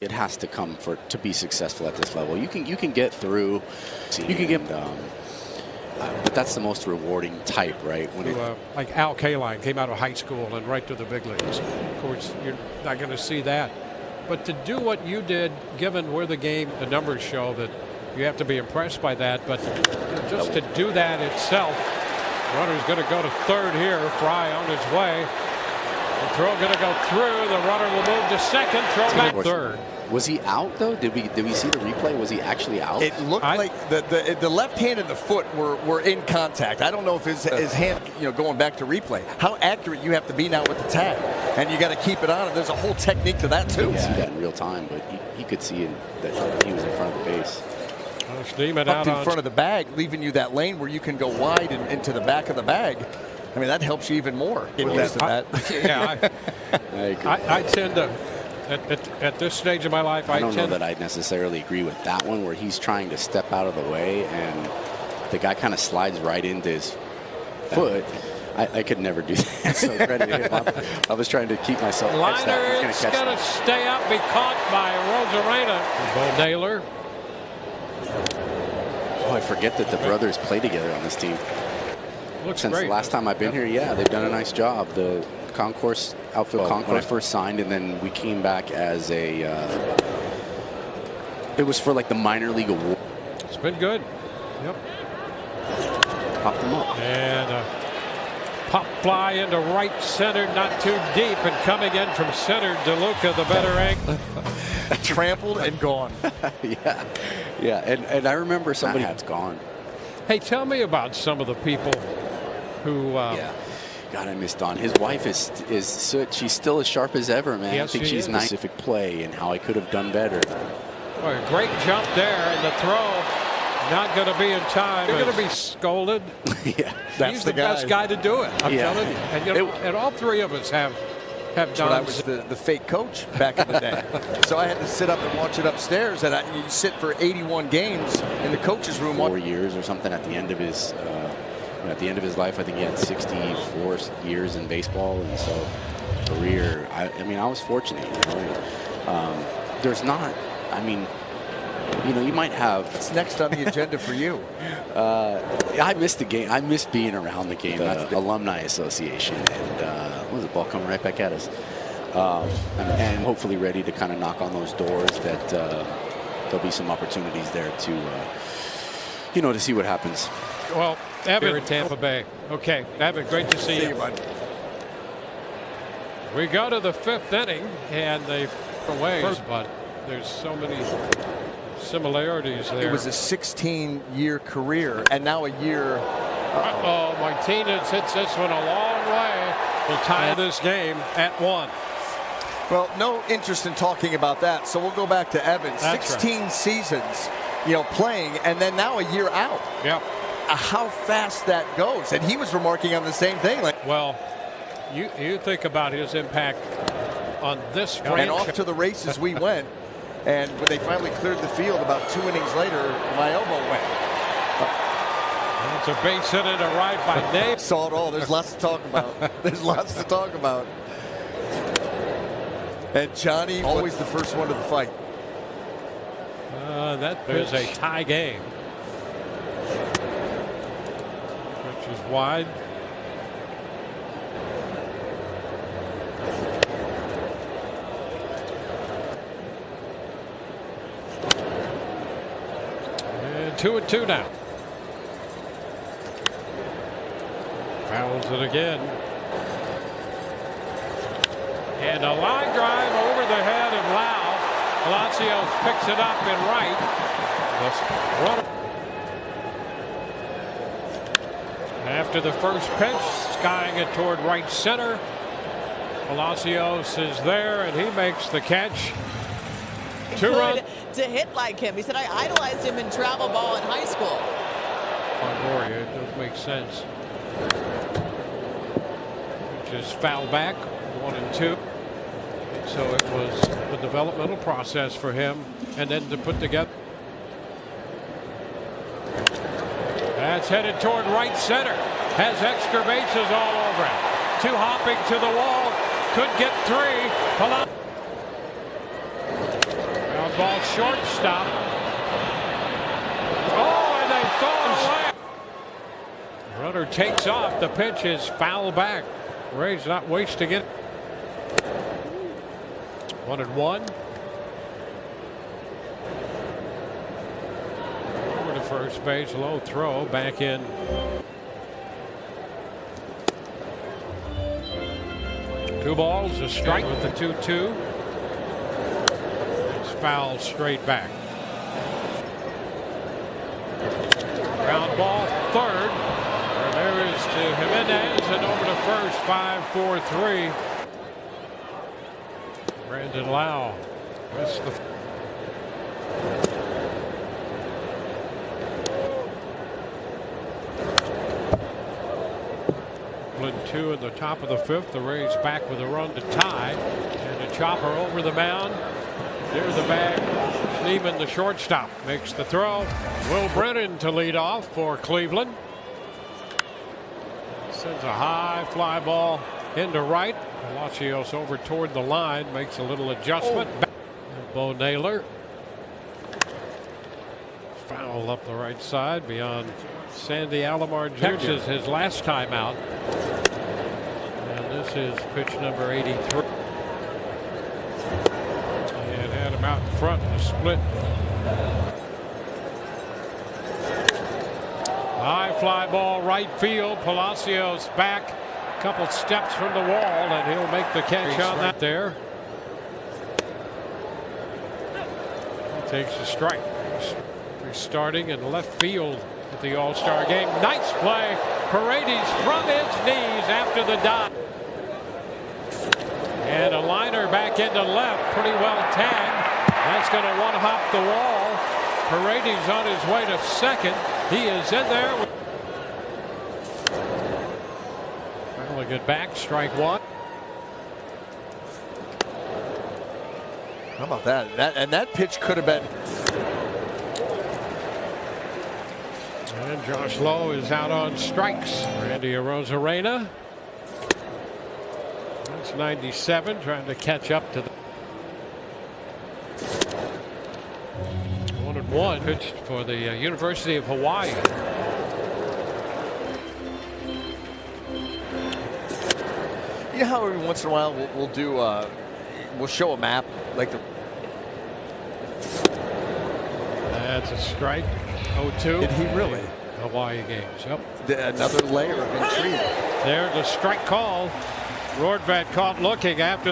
It has to come to be successful at this level. You can get through, but that's the most rewarding type, right? When like Al Kaline came out of high school and right to the big leagues. Of course, you're not going to see that. But to do what you did, given where the numbers show that you have to be impressed by that. But just to do that itself, runner's going to go to third here. Fry on his way. The throw going to go through. The runner will move to second. Throw back third. Was he out though? Did we see the replay? Was he actually out? It looked like the left hand and the foot were in contact. I don't know if his hand, going back to replay, how accurate you have to be now with the tag, and you got to keep it on. And there's a whole technique to that too. You can see that in real time, but he could see that he was in front of the base. Up in front of the bag, leaving you that lane where you can go wide and into the back of the bag. I mean, that helps you even more. I tend to. At this stage of my life, I don't know that I necessarily agree with that one, where he's trying to step out of the way and the guy kind of slides right into his foot. I could never do that. So credit to him. I was trying to keep myself. Liner is going to stay up, be caught by Rosarena. Bo Naylor. Oh, I forget that the brothers play together on this team. Looks Since great. the last time I've been here, yeah, they've done a nice job. The concourse outfield when I first signed, and then we came back as a it was for like the minor league award. It's been good. Yep. Popped them up. And pop fly into right center, not too deep, and coming in from center, DeLuca, the better angle. Trampled and gone. yeah, and I remember somebody that's gone. Hey, tell me about some of the people who. God, I miss Don. His wife is she's still as sharp as ever, man. Yes, I think she's nice. Specific play and how I could have done better. Boy, a great jump there, and the throw not going to be in time. You're going to be scolded. Yeah, he's the best guy to do it. I'm telling you. And, and all three of us have done. I was the fake coach back in the day, so I had to sit up and watch it upstairs. And you sit for 81 games in the coach's room. 4 years or something at the end of his. At the end of his life, I think he had 64 years in baseball, and so career. I mean, I was fortunate. There's not. I mean, you might have. What's next on the agenda for you? I miss the game. I miss being around the game. The Alumni Association, and what was the ball coming right back at us? And hopefully ready to kind of knock on those doors. That there'll be some opportunities there to, to see what happens. Well, Evan in Tampa Bay. Okay, Evan, great to see you. Bud. We go to the fifth inning, and they ways, but there's so many similarities there. It was a 16-year career, and now a year. Martinez hits this one a long way. Will tie this game at 1. Well, no interest in talking about that, so we'll go back to Evan. That's 16 right. seasons, playing, and then now a year out. Yeah. How fast that goes, and he was remarking on the same thing. Well, you think about his impact on this franchise. And off to the races we went, and when they finally cleared the field about 2 innings later, my elbow went. It's a base hit and a ride by Nate. Saw it all. There's lots to talk about. There's lots to talk about. And Johnny, always the first one to the fight. That is a tie game. Which is wide. And 2-2 now. Fouls it again. And a line drive over the head of Lau. Palacios picks it up in right. After the first pitch, skying it toward right center. Palacios is there, and he makes the catch. 2-run. To hit like him. He said, I idolized him in travel ball in high school. Longoria, it does make sense. Just foul back, 1-2. So it was a developmental process for him, and then to put together. That's headed toward right center. Has extra bases all over it. 2 hopping to the wall. Could get 3. ball shortstop. Oh, and they throw away. Runner takes off. The pitch is foul back. Ray's not wasting it. 1-1. Over to first base, low throw, back in. Two balls, a strike with the 2-2. It's foul straight back. Ground ball, third. And there is to Jimenez and over to first, 5-4-3. Brandon Lau. Missed the. Two in the top of the fifth. The Rays back with a run to tie. And a chopper over the mound. Near the bag. Schneemann, the shortstop, makes the throw. Will Brennan to lead off for Cleveland. Sends a high fly ball into right. Palacios over toward the line. Makes a little adjustment. Bo Naylor. Foul up the right side beyond Sandy Alomar Jr. his last time out. This is pitch number 83. And had him out in front in the split. High fly ball right field. Palacios back a couple steps from the wall and he'll make the catch on that there. He takes a strike. Restarting in left field at the All-Star game. Nice play. Paredes from his knees after the dive. And a liner back into left, pretty well tagged. That's going to one-hop the wall. Paredes on his way to second. He is in there. Finally get back, strike one. How about that? That pitch could have been. And Josh Lowe is out on strikes. Randy Arozarena. That's 97, trying to catch up to the 1-1 pitched for the University of Hawaii. You know how every once in a while we'll do we'll show a map like the. That's a strike. 0-2. Did he really? Hawaii games. Yep. Another layer of intrigue. There's a strike call. Rortvedt caught looking after.